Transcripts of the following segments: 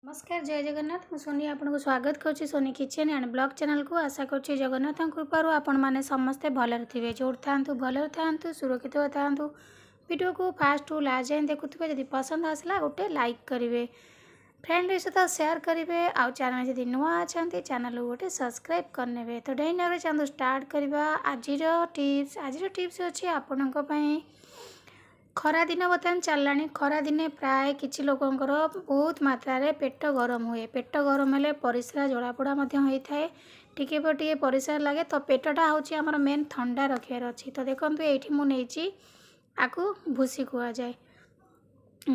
नमस्कार जय जगन्नाथ मु सोनी आपको स्वागत करुँची Soni kitchen and blog channel को आशा करुँची जगन्नाथ कृपार आपण मैंने समस्ते भलरे थे जो था भलरे था सुरक्षित था वीडियो को फास्ट टू लास्ट जाए देखुए जब पसंद आसला गोटे लाइक करेंगे फ्रेंड सहित सेयार करेंगे आउ चैनल जब नुआ अच्छा चैनल को गोटे सब्सक्राइब करने तो डाइन चलते स्टार्ट करवा आज टिप्स अच्छी आपण खरा दिन बर्तमान चललानी खरा दिने प्राय किछि लोकंकर बहुत मात्रा रे पेट गरम हुए पेट गरम हेले परिस्रा जलापोड़ा होता है टिके पर टिके परिस्रा लगे तो पेटटा हूँ आमर मेन ठंडा रखार अच्छी तो देखो ये मुझे नहीं आपको भूसी कह जाए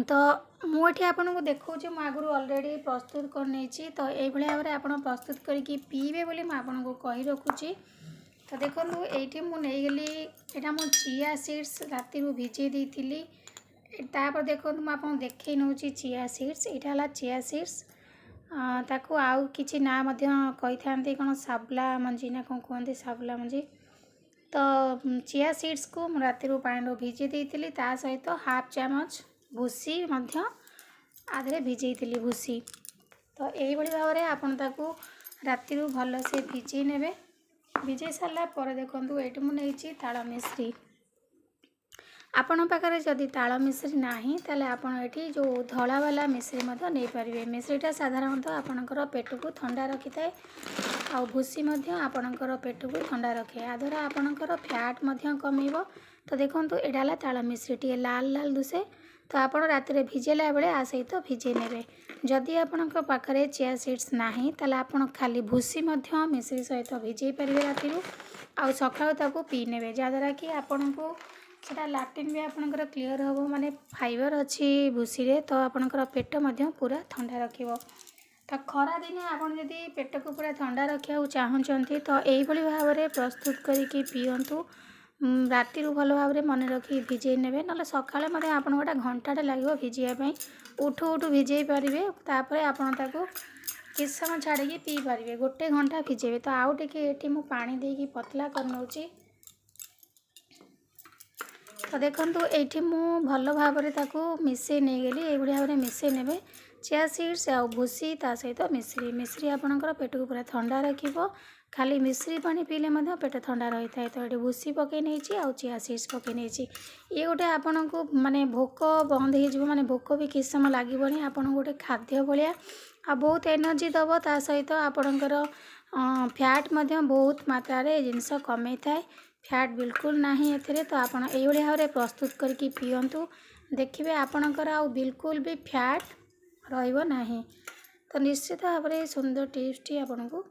तो मुझे आपको देखा आगु अलरेडी प्रस्तुत कर नहीं तो ये भाव में आप प्रस्तुत करके पीबे बोली मुझे कही रखुची तो देखो ये मुझे यहाँ मो चिया सीड्स राति भिजे देती तापर देखो मुझे देखे नौ चिया सीड्स यहाँ चिया सीड्स ताकू आउ किसी ना कही था कौन साबला मंजी ना कौन कहते साबला मंजी तो चिया सीड्स को राति पानी भिजे देती ता सहित हाफ चामच भूसी आधे भिजे भूसी तो यही भाव में आपको राति भल से भिजे ने भिजे सारा पर देखो ये मुझे ताल मिश्री आपण पाखे जदि ताल मिश्री ना ताले आपण ये जो धला वाला मिश्री नहीं पारे मिश्रीटा साधारणतः आपणकर पेट को ठंडा रखी थाए आ भूसी आपणकर पेट को ठंडा रखे या द्वारा आपणकर फैट कमेब तो देखो यहाँ ताल मिश्री टी लाल लाल दुसे तो आप राति भिजेला बेले आ सहित भिजे ने जदि आपण पाखे चिया सीड्स ना ताले आपण खाली भूसी मिश्री सहित भिजे पारे राति आउ सका पी ने जहाँद्वारा कि आपण को सेटा लैट्रिन भी आपंकर क्लीयर हम माने फाइबर अच्छी भूसी रे तो आपंकर पेट पूरा ठंडा रखिब तो खरा दिने आपन जदि पेट को पूरा ठंडा रखा चाहते तो यही भाव में प्रस्तुत करके पींतु राति भल भाव में मन रखी भिजे ने ना सका आप गोटे घंटाटे लगे भिजापी उठू उठू भिजे पारे तापर आपड़ किस समय छाड़ी पी पारे गोटे घंटा भिजेबे तो आउ टे मु पानी देकी पतला कर नौची तो देखो ये भल भाव में मिसई नहीं गली ये भाव में मिसई ने चिया सीड्स आ भूसी ता सहित मिश्री मिश्री आपंकर पेट को पूरा ठंडा रखिब खाली मिश्री पानी पीले पेट ठंडा रही था तो ये भूसी पकई नहीं आउ चिया सीड्स पकई नहीं ये गोटे आपण को माने भोक बंद हो माने भोक भी किस समय लगे आपन गोटे खाद्य भाया आ बहुत एनर्जी दब ता सहित आपणकर फैट बहुत मात्रा जिनस कमे थाए फैट बिल्कुल ना एथिरे तो आप भाव में प्रस्तुत करके पींतु देखिए आपणकर आ बिल्कुल भी फैट रहिबो नाही तो निश्चित भाव में सुंदर टिप्स टी आपन को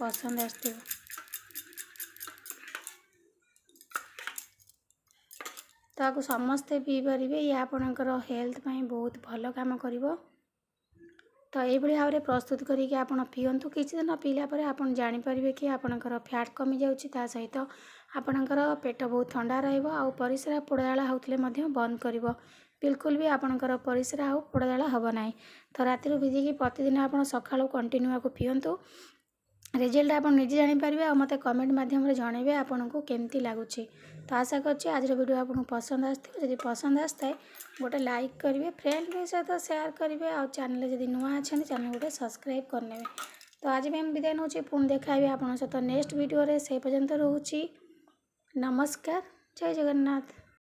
पसंद आसथिबो तो आपको समस्ते पी पारे ये आपणकर हेल्थ में बहुत भल काम करिवो तो ये भाव में प्रस्तुत करके आप पींतु किसी दिन पीला पर आप जापर कि आपंकर फैट कमी जाता सहित आपणकर पेट बहुत ठंडा रहा परिस्रा पोड़ाला होते बंद कर बिल्कुल भी आपणकर परिस्रा हो पोड़ाला हम ना तो राति भिजिकी प्रतिदिन आप सका कंटिन्यू आपको पींतु रिजल्ट आप निजे जानीपारे और मत कमेंट मध्यम जनइबे आपन को केमती लगुच तो आशा करछि आज वीडियो आपको पसंद आसथिबो जदि पसंद आसताए गोटे लाइक करेंगे फ्रेंड सहित सेयार करेंगे और चैनल जदि नुआ अच्छा चैनल गोटे सब्सक्राइब करने तो आज भी विदाय नौ पुणी देखाबी आपन सहित नेक्स्ट वीडियो से पर्यंत रोची नमस्कार जय जगन्नाथ।